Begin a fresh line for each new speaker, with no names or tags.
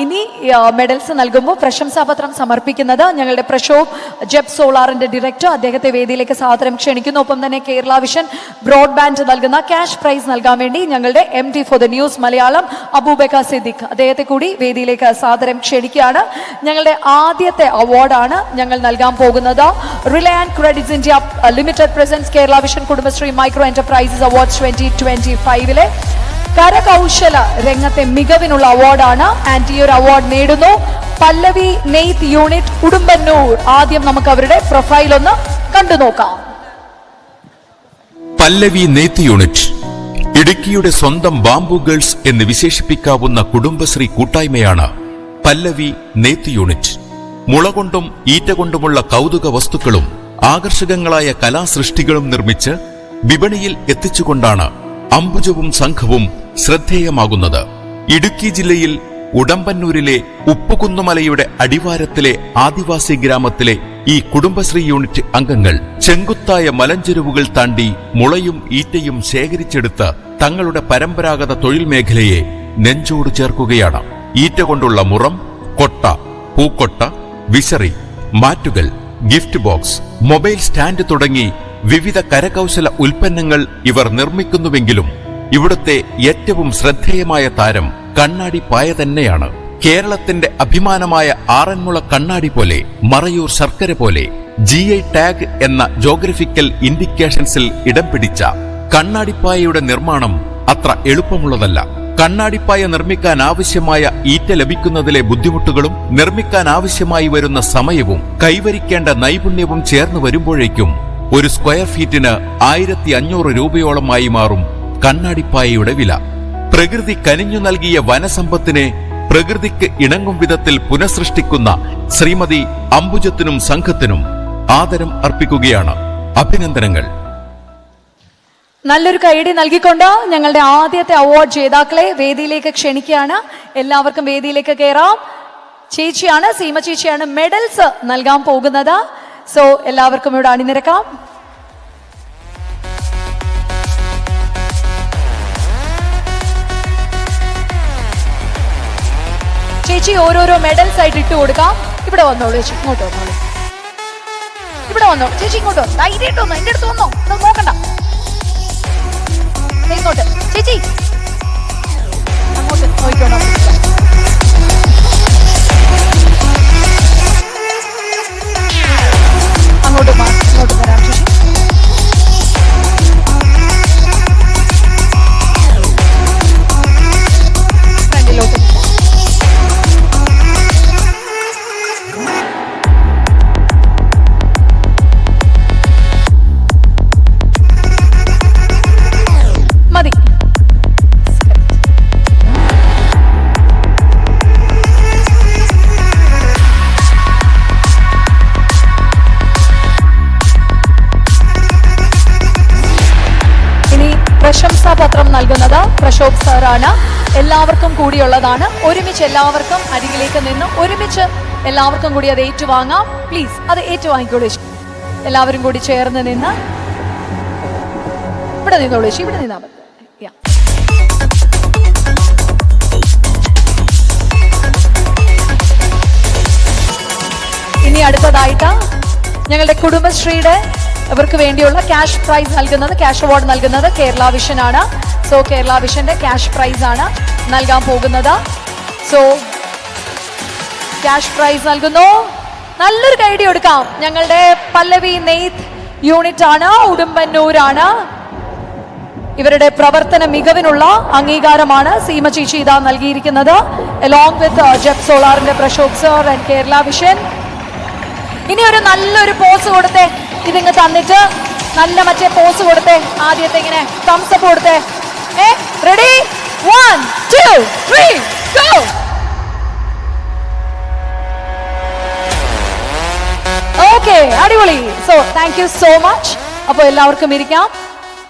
ഇനി മെഡൽസ് നൽകുമ്പോൾ പ്രശംസാപത്രം സമർപ്പിക്കുന്നത് ഞങ്ങളുടെ പ്രക്ഷോഭ് ജെബ് സോളാറിന്റെ ഡയറക്ടർ, അദ്ദേഹത്തെ വേദിയിലേക്ക് സാദരം ക്ഷണിക്കുന്നു. ഒപ്പം തന്നെ കേരള വിഷൻ ബ്രോഡ്ബാൻഡ് നൽകുന്ന ക്യാഷ് പ്രൈസ് നൽകാൻ വേണ്ടി ഞങ്ങളുടെ MD for the news Malayalam Abubakar Siddique, അദ്ദേഹത്തെ കൂടി വേദിയിലേക്ക് സാദരം ക്ഷണിക്കുകയാണ്. ഞങ്ങളുടെ ആദ്യത്തെ അവാർഡാണ് ഞങ്ങൾ നൽകാൻ പോകുന്നത്. Reliance credits India limited presents Kerala vision Kudumbashree micro enterprises award 2025 കരകൗശല രംഗത്തെ മികവിനുള്ള അവാർഡാണ്. ആൻഡ് ഈ ഒരു അവാർഡ് നേടുന്നു പല്ലവി നെയ്ത്ത് യൂണിറ്റ് ഉടുമ്പന്നൂർ. ആദ്യം നമുക്ക് അവരുടെ പ്രൊഫൈൽ ഒന്ന് കണ്ടു നോക്കാം.
പല്ലവി നെയ്ത്ത് യൂണിറ്റ് ഇടുക്കിയുടെ സ്വന്തം ബാംബു ഗേൾസ് എന്ന് വിശേഷിപ്പിക്കാവുന്ന കുടുംബശ്രീ കൂട്ടായ്മയാണ് പല്ലവി നെയ്ത്ത് യൂണിറ്റ്. മുള കൊണ്ടും ഈറ്റ കൊണ്ടുമുള്ള കൗതുക വസ്തുക്കളും ആകർഷകങ്ങളായ കലാസൃഷ്ടികളും നിർമ്മിച്ച് വിപണിയിൽ എത്തിച്ചുകൊണ്ടാണ് അംബുജവും സംഘവും ശ്രദ്ധേയമാകുന്നത്. ഇടുക്കി ജില്ലയിൽ ഉടമ്പന്നൂരിലെ ഉപ്പുകുന്നുമലയുടെ അടിവാരത്തിലെ ആദിവാസി ഗ്രാമത്തിലെ ഈ കുടുംബശ്രീ യൂണിറ്റ് അംഗങ്ങൾ ചെങ്കുത്തായ മലഞ്ചെരുവുകൾ താണ്ടി മുളയും ഈറ്റയും ശേഖരിച്ചെടുത്ത് തങ്ങളുടെ പരമ്പരാഗത തൊഴിൽ മേഖലയെ നെഞ്ചോട് ചേർക്കുകയാണ്. ഈറ്റ കൊണ്ടുള്ള മുറം, കൊട്ട, പൂക്കൊട്ട, വിശറി, മാറ്റുകൾ, ഗിഫ്റ്റ് ബോക്സ്, മൊബൈൽ സ്റ്റാൻഡ് തുടങ്ങി വിവിധ കരകൗശല ഉൽപ്പന്നങ്ങൾ ഇവർ നിർമ്മിക്കുന്നുവെങ്കിലും ഇവിടുത്തെ ഏറ്റവും ശ്രദ്ധേയമായ താരം കണ്ണാടിപ്പായ തന്നെയാണ്. കേരളത്തിന്റെ അഭിമാനമായ ആറന്മുള കണ്ണാടി പോലെ, മറയൂർ ശർക്കര പോലെ GI ടാഗ് എന്ന ജോഗ്രഫിക്കൽ ഇൻഡിക്കേഷൻസിൽ ഇടം പിടിച്ച കണ്ണാടിപ്പായയുടെ നിർമ്മാണം അത്ര എളുപ്പമുള്ളതല്ല. കണ്ണാടിപ്പായ നിർമ്മിക്കാൻ ആവശ്യമായ ഈറ്റ ലഭിക്കുന്നതിലെ ബുദ്ധിമുട്ടുകളും നിർമ്മിക്കാൻ ആവശ്യമായി വരുന്ന സമയവും കൈവരിക്കേണ്ട നൈപുണ്യവും ചേർന്ന് വരുമ്പോഴേക്കും ഒരു സ്ക്വയർ ഫീറ്റിന് 1500 രൂപയോളമായി മാറും കണ്ണാടിപ്പായയുടെ വില. പ്രകൃതി കനിഞ്ഞു നൽകിയ വനസമ്പത്തിനെ പ്രകൃതിക്ക് ഇണങ്ങും വിധത്തിൽ പുനഃസൃഷ്ടിക്കുന്ന ശ്രീമതി അംബുജത്തിനും സംഘത്തിനും ആദരം അർപ്പിക്കുകയാണ്. അഭിനന്ദനങ്ങൾ.
നല്ലൊരു കൈയടി നൽകിക്കൊണ്ട് ഞങ്ങളുടെ ആദ്യത്തെ അവാർഡ് ജേതാക്കളെ വേദിയിലേക്ക് ക്ഷണിക്കുകയാണ്. എല്ലാവർക്കും വേദിയിലേക്ക് കയറാം. ചേച്ചിയാണ്, സീമ ചേച്ചിയാണ് മെഡൽസ് നൽകാൻ പോകുന്നത്. സോ എല്ലാവർക്കും ഇവിടെ അണിനിരക്കാം. ചേച്ചി ഓരോരോ മെഡൽസ് ആയിട്ട് ഇട്ട് കൊടുക്കാം. ഇവിടെ വന്നോളൂ ചേച്ചി, ഇങ്ങോട്ട് വന്നോളൂ. ഇവിടെ വന്നോ ചേച്ചി, ഇങ്ങോട്ട് ധൈര്യമായിട്ട് വന്നോ, എന്റെ അടുത്ത് വന്നോ, നോക്കണ്ട, ഇങ്ങോട്ട് ചേച്ചി, അങ്ങോട്ട് നോക്കിക്കോണം. അങ്ങോട്ട് ഇങ്ങോട്ട് വരാം ചേച്ചി. ഫ്രണ്ടിലോട്ട് മതി. പ്രശംസാപത്രം നൽകുന്നത് പ്രക്ഷോഭ് സാറാണ്. എല്ലാവർക്കും കൂടിയുള്ളതാണ്. ഒരുമിച്ച് എല്ലാവർക്കും അരികിലേക്ക് നിന്ന് ഒരുമിച്ച് എല്ലാവർക്കും കൂടി അത് ഏറ്റുവാങ്ങാം. പ്ലീസ് അത് ഏറ്റുവാങ്ങിക്കോളൂ. എല്ലാവരും കൂടി ചേർന്ന് നിന്ന് ഇവിടെ നിന്നോളൂ. ഇവിടെ നിന്നാ മതി. ഇനി അടുത്തതായിട്ട് ഞങ്ങളുടെ കുടുംബശ്രീയുടെ ഇവർക്ക് വേണ്ടിയുള്ള ക്യാഷ് പ്രൈസ് നൽകുന്നത്, ക്യാഷ് അവാർഡ് നൽകുന്നത് കേരള വിഷൻ ആണ്. സോ കേരള വിഷന്റെ ക്യാഷ് പ്രൈസ് ആണ് നൽകാൻ പോകുന്നത്. സോ ക്യാഷ് പ്രൈസ് നൽകുന്നു. നല്ലൊരു കൈഡി എടുക്കാം. ഞങ്ങളുടെ പല്ലവി നെയ്ത്ത് യൂണിറ്റ് ആണ്, ഉടുമ്പന്നൂരാണ്. ഇവരുടെ പ്രവർത്തന മികവിനുള്ള അംഗീകാരമാണ് സീമ ചേച്ചി ഇതാ നൽകിയിരിക്കുന്നത്. അലോങ് വിത്ത് ജെബ് സോളാറിന്റെ Prakshobh sir and Kerala Vision. ഇനി ഒരു നല്ലൊരു പോസ് കൊടുത്തേ, ഇതിങ്ങ് തന്നിട്ട് നല്ല മറ്റേ പോസ് കൊടുത്തേ. ആദ്യത്തെ ഇങ്ങനെ തംസ് അപ്പ് കൊടുത്തേ. Ready, 1 2 3 go. ഓക്കെ, അടിപൊളി. So thank you so much. അപ്പോൾ എല്ലാവർക്കും ഇരിക്കാം.